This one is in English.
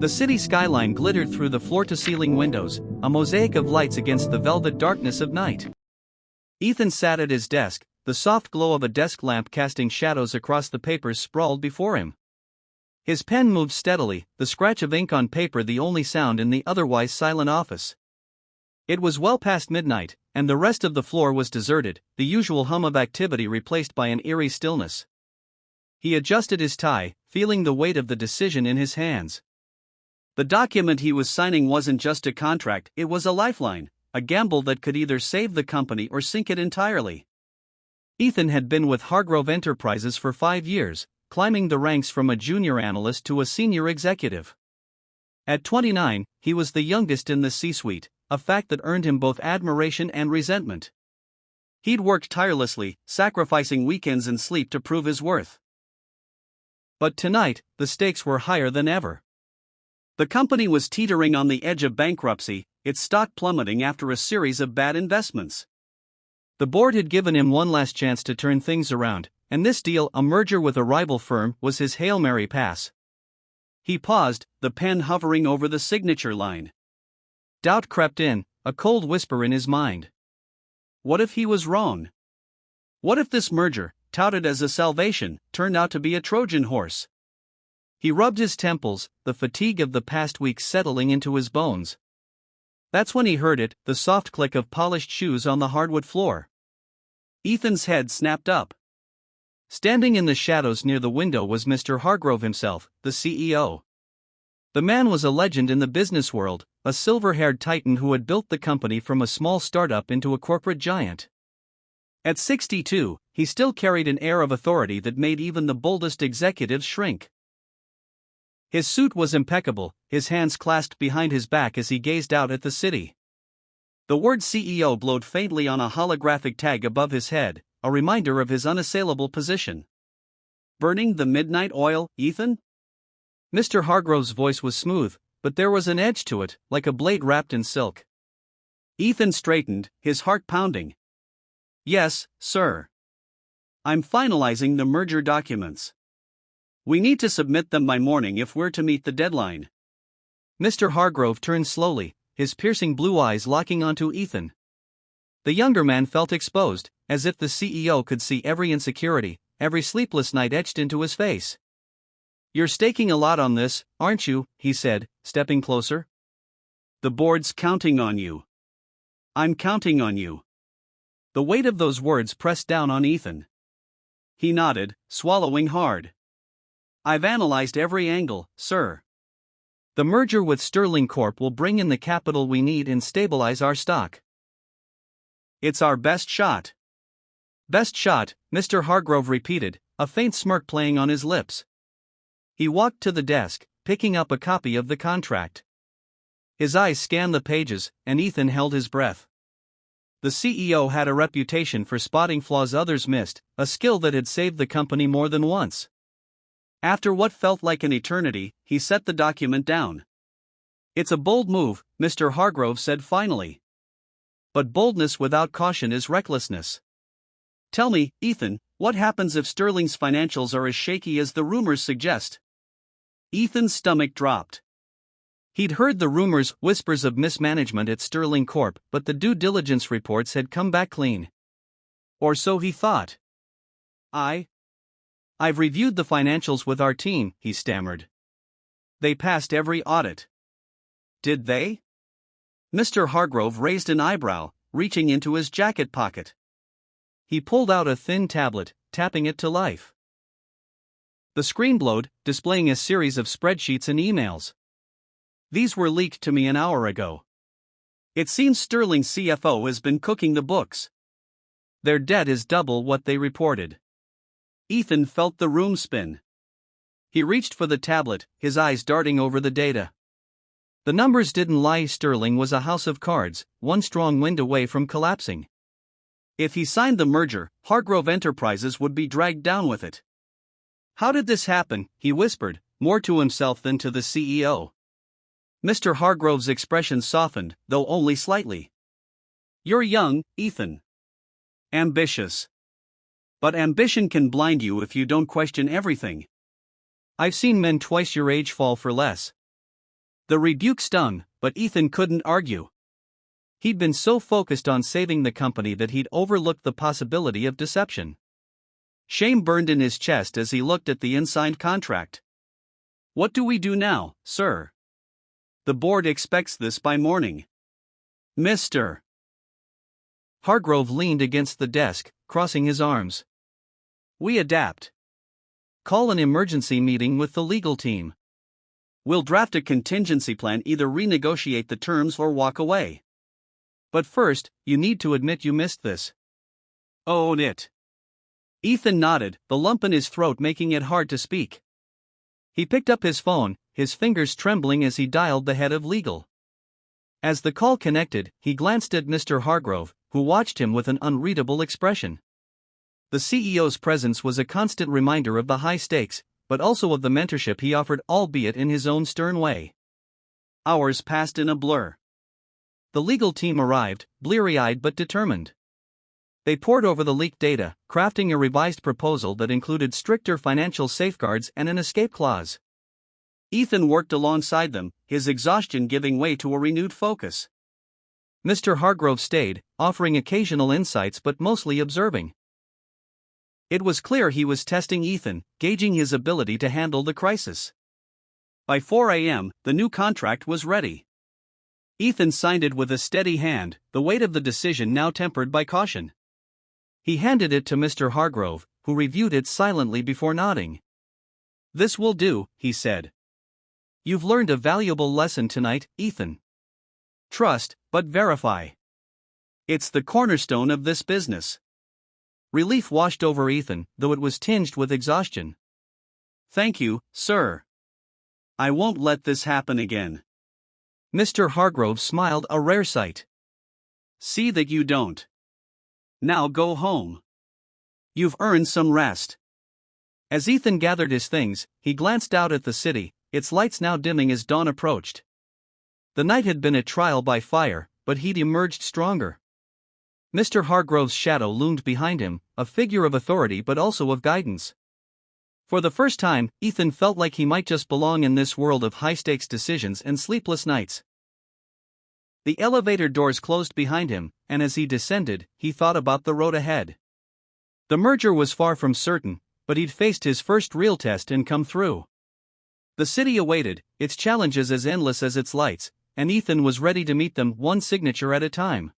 The city skyline glittered through the floor-to-ceiling windows, a mosaic of lights against the velvet darkness of night. Ethan sat at his desk, the soft glow of a desk lamp casting shadows across the papers sprawled before him. His pen moved steadily, the scratch of ink on paper the only sound in the otherwise silent office. It was well past midnight, and the rest of the floor was deserted, the usual hum of activity replaced by an eerie stillness. He adjusted his tie, feeling the weight of the decision in his hands. The document he was signing wasn't just a contract, it was a lifeline, a gamble that could either save the company or sink it entirely. Ethan had been with Hargrove Enterprises for 5 years, climbing the ranks from a junior analyst to a senior executive. At 29, he was the youngest in the C-suite, a fact that earned him both admiration and resentment. He'd worked tirelessly, sacrificing weekends and sleep to prove his worth. But tonight, the stakes were higher than ever. The company was teetering on the edge of bankruptcy, its stock plummeting after a series of bad investments. The board had given him one last chance to turn things around, and this deal, a merger with a rival firm, was his Hail Mary pass. He paused, the pen hovering over the signature line. Doubt crept in, a cold whisper in his mind. What if he was wrong? What if this merger, touted as a salvation, turned out to be a Trojan horse? He rubbed his temples, the fatigue of the past week settling into his bones. That's when he heard it, the soft click of polished shoes on the hardwood floor. Ethan's head snapped up. Standing in the shadows near the window was Mr. Hargrove himself, the CEO. The man was a legend in the business world, a silver-haired titan who had built the company from a small startup into a corporate giant. At 62, he still carried an air of authority that made even the boldest executives shrink. His suit was impeccable, his hands clasped behind his back as he gazed out at the city. The word CEO glowed faintly on a holographic tag above his head, a reminder of his unassailable position. Burning the midnight oil, Ethan? Mr. Hargrove's voice was smooth, but there was an edge to it, like a blade wrapped in silk. Ethan straightened, his heart pounding. Yes, sir. I'm finalizing the merger documents. We need to submit them by morning if we're to meet the deadline. Mr. Hargrove turned slowly, his piercing blue eyes locking onto Ethan. The younger man felt exposed, as if the CEO could see every insecurity, every sleepless night etched into his face. You're staking a lot on this, aren't you? He said, stepping closer. The board's counting on you. I'm counting on you. The weight of those words pressed down on Ethan. He nodded, swallowing hard. I've analyzed every angle, sir. The merger with Sterling Corp will bring in the capital we need and stabilize our stock. It's our best shot. Best shot, Mr. Hargrove repeated, a faint smirk playing on his lips. He walked to the desk, picking up a copy of the contract. His eyes scanned the pages, and Ethan held his breath. The CEO had a reputation for spotting flaws others missed, a skill that had saved the company more than once. After what felt like an eternity, he set the document down. It's a bold move, Mr. Hargrove said finally. But boldness without caution is recklessness. Tell me, Ethan, what happens if Sterling's financials are as shaky as the rumors suggest? Ethan's stomach dropped. He'd heard the rumors, whispers of mismanagement at Sterling Corp, but the due diligence reports had come back clean. Or so he thought. I've reviewed the financials with our team, he stammered. They passed every audit. Did they? Mr. Hargrove raised an eyebrow, reaching into his jacket pocket. He pulled out a thin tablet, tapping it to life. The screen glowed, displaying a series of spreadsheets and emails. These were leaked to me an hour ago. It seems Sterling's CFO has been cooking the books. Their debt is double what they reported. Ethan felt the room spin. He reached for the tablet, his eyes darting over the data. The numbers didn't lie. Sterling was a house of cards, one strong wind away from collapsing. If he signed the merger, Hargrove Enterprises would be dragged down with it. How did this happen? He whispered, more to himself than to the CEO. Mr. Hargrove's expression softened, though only slightly. You're young, Ethan. Ambitious. But ambition can blind you if you don't question everything. I've seen men twice your age fall for less. The rebuke stung, but Ethan couldn't argue. He'd been so focused on saving the company that he'd overlooked the possibility of deception. Shame burned in his chest as he looked at the unsigned contract. "What do we do now, sir? The board expects this by morning." Mr. Hargrove leaned against the desk, crossing his arms. "We adapt. Call an emergency meeting with the legal team. We'll draft a contingency plan, either renegotiate the terms or walk away. But first, you need to admit you missed this." "Own it." Ethan nodded, the lump in his throat making it hard to speak. He picked up his phone, his fingers trembling as he dialed the head of legal. As the call connected, he glanced at Mr. Hargrove, who watched him with an unreadable expression. The CEO's presence was a constant reminder of the high stakes, but also of the mentorship he offered, albeit in his own stern way. Hours passed in a blur. The legal team arrived, bleary-eyed but determined. They pored over the leaked data, crafting a revised proposal that included stricter financial safeguards and an escape clause. Ethan worked alongside them, his exhaustion giving way to a renewed focus. Mr. Hargrove stayed, offering occasional insights but mostly observing. It was clear he was testing Ethan, gauging his ability to handle the crisis. By 4 a.m., the new contract was ready. Ethan signed it with a steady hand, the weight of the decision now tempered by caution. He handed it to Mr. Hargrove, who reviewed it silently before nodding. "This will do," he said. "You've learned a valuable lesson tonight, Ethan. Trust, but verify. It's the cornerstone of this business." Relief washed over Ethan, though it was tinged with exhaustion. "Thank you, sir. I won't let this happen again." Mr. Hargrove smiled, a rare sight. "See that you don't. Now go home. You've earned some rest." As Ethan gathered his things, he glanced out at the city, its lights now dimming as dawn approached. The night had been a trial by fire, but he'd emerged stronger. Mr. Hargrove's shadow loomed behind him, a figure of authority but also of guidance. For the first time, Ethan felt like he might just belong in this world of high-stakes decisions and sleepless nights. The elevator doors closed behind him, and as he descended, he thought about the road ahead. The merger was far from certain, but he'd faced his first real test and come through. The city awaited, its challenges as endless as its lights, and Ethan was ready to meet them one signature at a time.